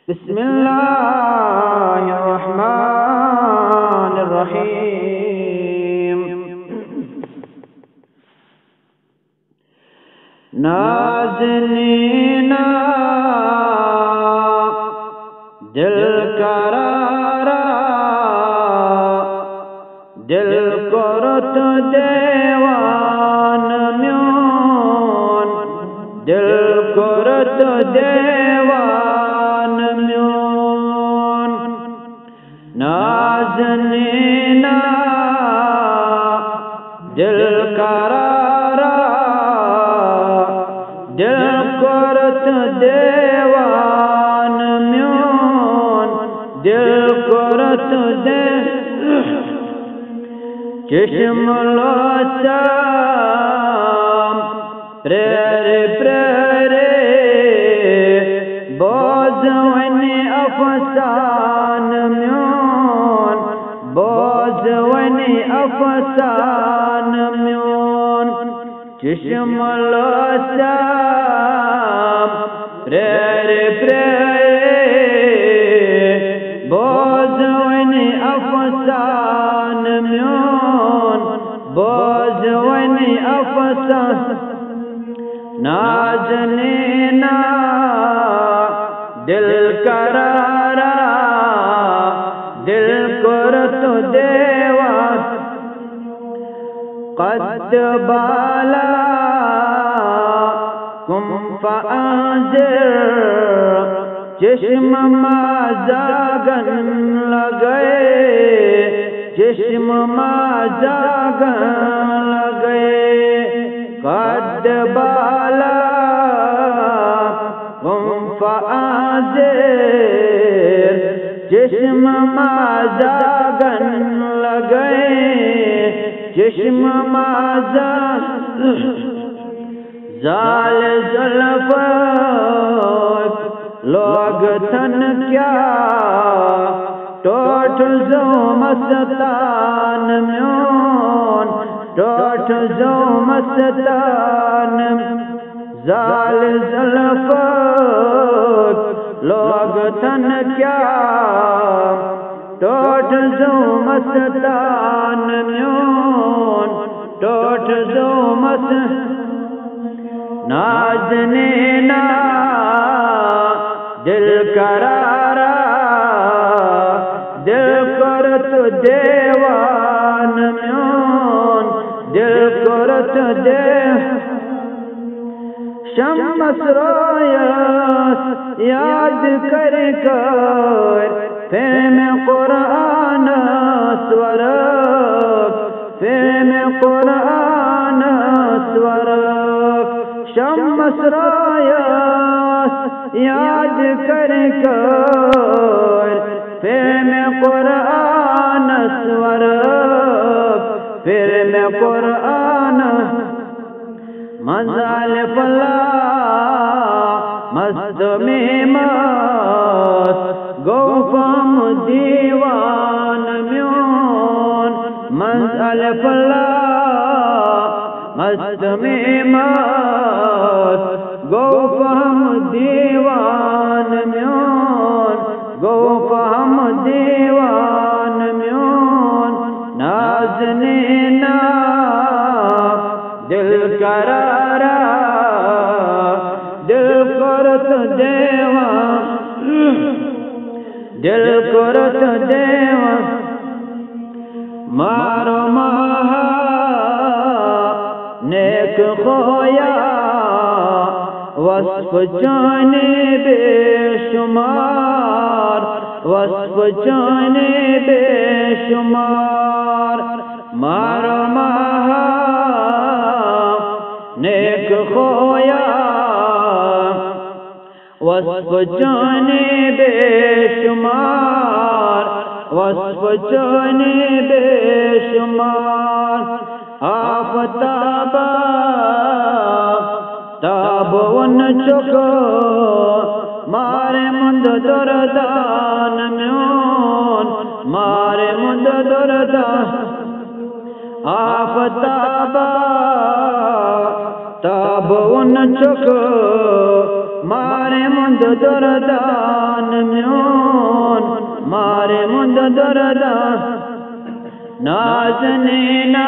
बिस्मिल्लाहिर्रहमानिर्रहीम। नाज़नीना दिल करारा दिल करत देवान म्योन दिल करत देवान म्योन। नाज़नीना दिल करारा दिल करत देवान म्योन दिल करत दे चश्म लोचाम प्रेरे प्रेरे बोझवनी अफसान म्योन बोझवनी अफसान म्योन। चश्म लोचाम प्रेरे प्रेरे बोझवनी अफसान म्योन बोझवनी अफसान। नाज़नीना दिल करारा दिल करत देवान क़द बाला कुम फ़अंज़िर चश्म माज़ागन लगे चश्म माज़ागन लगे। क़द बाला कुम फ़अंज़िर चश्म माज़ागन लगे चश्म माज़ागन। ज़ाल ज़ुल्फ़ लोग थन क्या टोठ जो मस्तान म्योन टोठ जो मस्तान। ज़ाल ज़ुल्फ़ लोग थन क्या टोठ जो मस्तान म्योन टोठ जो मस्त। नाज़नीना दिल करारा दिल करत देवान म्योन दिल करत दे। शम्स रोयस याद कर कर फेम कुरान स्वरक फेम कुरान स्वरक। शम्स रोयस याद कर कर फेम कुरान स्वरक फेम कुरान। मज़ाल फला मस्त में मस्त गौफम दीवान म्योन। मज़ाल फला मस्त में मस्त गौफम दीवान म्योन गौफम दीवान म्योन। नाज़नीना दिल करारा दिल करत देवान दिल करत देवान। मारो महा नेक खोया वस्फ जाने बेशुमार वस्फ जाने बेशुमार। मारो महा नेक खोया वस्फ जाने बेशुमार वस्फ जाने बेशुमार। आफ़ताबा ताब वन चुको मारे मुंद दुरदान म्योन मारे मुंद दुरदान। आफ़ताबा ताब वन चुको मारे मुंद दुरदान। दर्दा नाज़नीना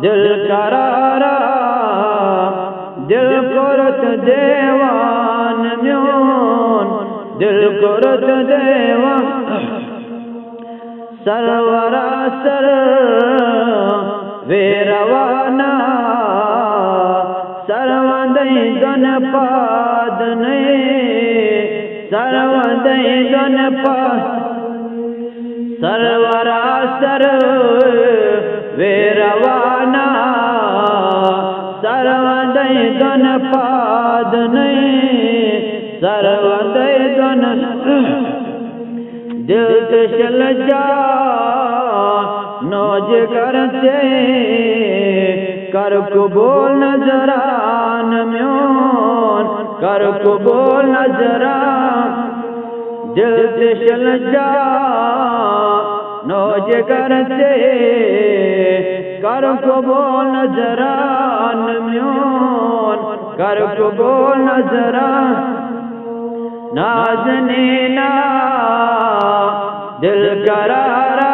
दिल करारा दिल कुरत देवान म्योन दिल कुरत देवान सरवरा सर वे रवाना सर्वदय गन पाद सर्वदय गन पाद सरवरा सर वे रवाना सर्वदय गन पाद सर्वदय गन दिल चल जा नौज करते कर कबूल नजरान म्योन कर कबूल नजरान दिल चल जा नौज करते कर कबूल नजरान म्योन कर कबूल नजरान नाज़नीना दिल करारा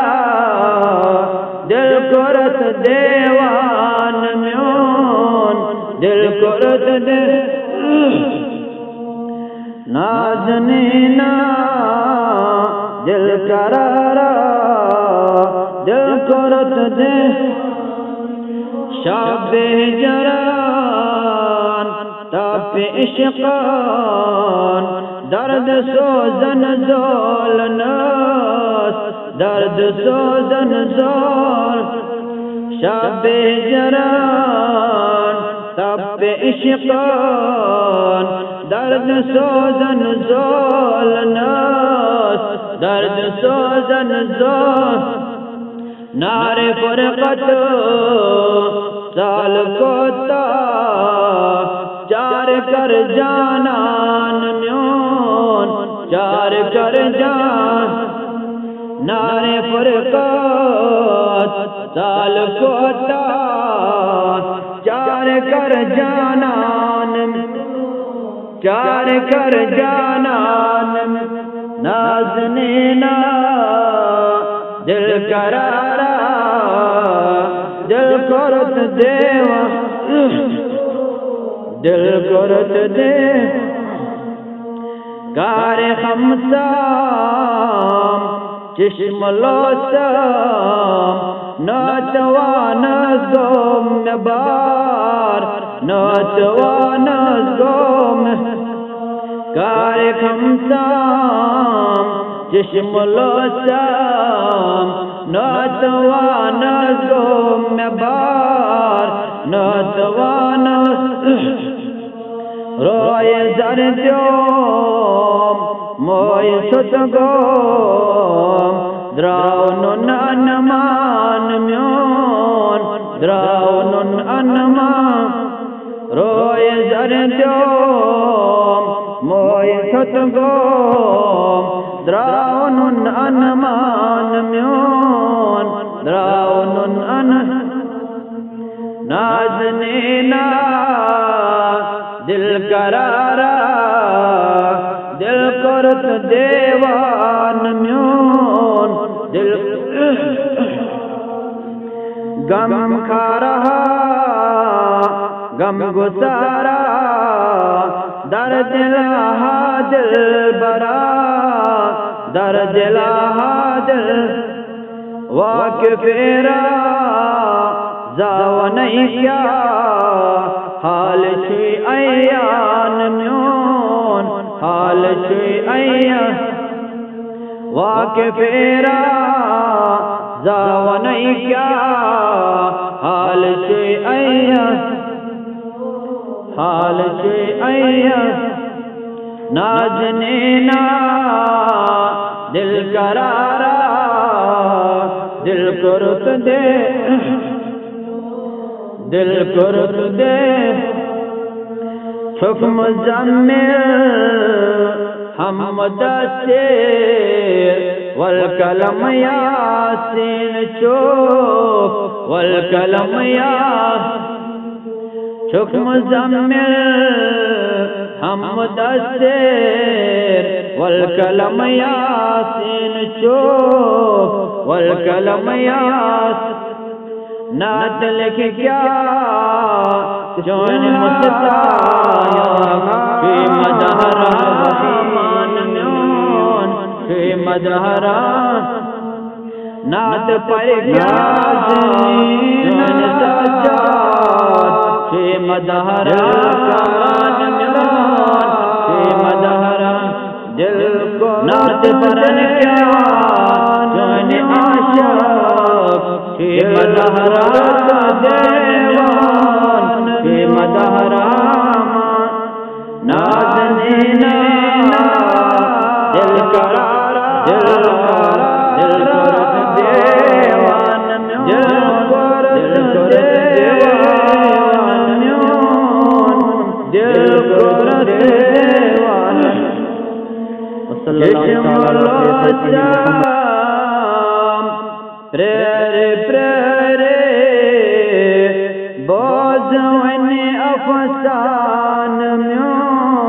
दिल कुरत देवान म्योन दिल कुरत दे नाज़नीना दिल करारा दिल कुरत दे शाबे जरान ताप इश्क़ान दर्द सोजन ज़ोलनास दर्द सोजन ज़ोल शाबे जरान ताप इश्क़ान दर्द सोजन ज़ोलनास दर्द सोजन ज़ोल नारे फरक़त साल कोता चार कर जानान म्योन चार कर जान नारे फरक़त साल कोता चार कर जानान चार कर जानान नाज़नीना दिल करारा दिल कुरत देवा दिल कुरत दे कार खमसाम चश्म लोसाम नौजवान ज़ोम बार नौजवान ज़ोम कार खमसाम चश्म लोसाम नौजवान ज़ोम बार नौजवान रोय जर्द्योम मोय सुतगोम द्राउनुन अनमान म्योन द्राउनुन अनमान रोय जर्द्योम मोय सुतगोम द्राउनुन अनमान म्योन द्राउनुन अन नाज़नीना दिल करारा दिल कुरत देवान म्योन दिल गम खा रहा गम गुजारा दर्द लहा दिल बरा दर्द लहा दिल वाक़िफ़ेरा जावा नहीं क्या हाल शुई अयान म्योन हाल शुई अयान वाक़िफ़ेरा जावा नहीं क्या हाल शुई अयान हाल शुई अयान नाज़नीना दिल करारा दिल कुरत दे दिल कुरत दे हुक्म ज़म्मिल हम मुदस्सिर वल कलम यासीन चूक वल कलम हुक्म ज़म्मिल हम मुदस्सिर वल कलम यासीन चोक वल कलम यासीन नात लिख क्या जोन मुस्ताया फी मदहरा मान म्योन फी मदहरा नात पर क्या जोन सजाद फी मदहरा मान म्योन फी मदहरा दिल को नात परन क्या जोन आशाक फी मदहरा देवान फी मदहरा नाज़नीना दिल करारा दिल करत देवान दिल करत देवान प्रेरे बोझ अफसान म्यों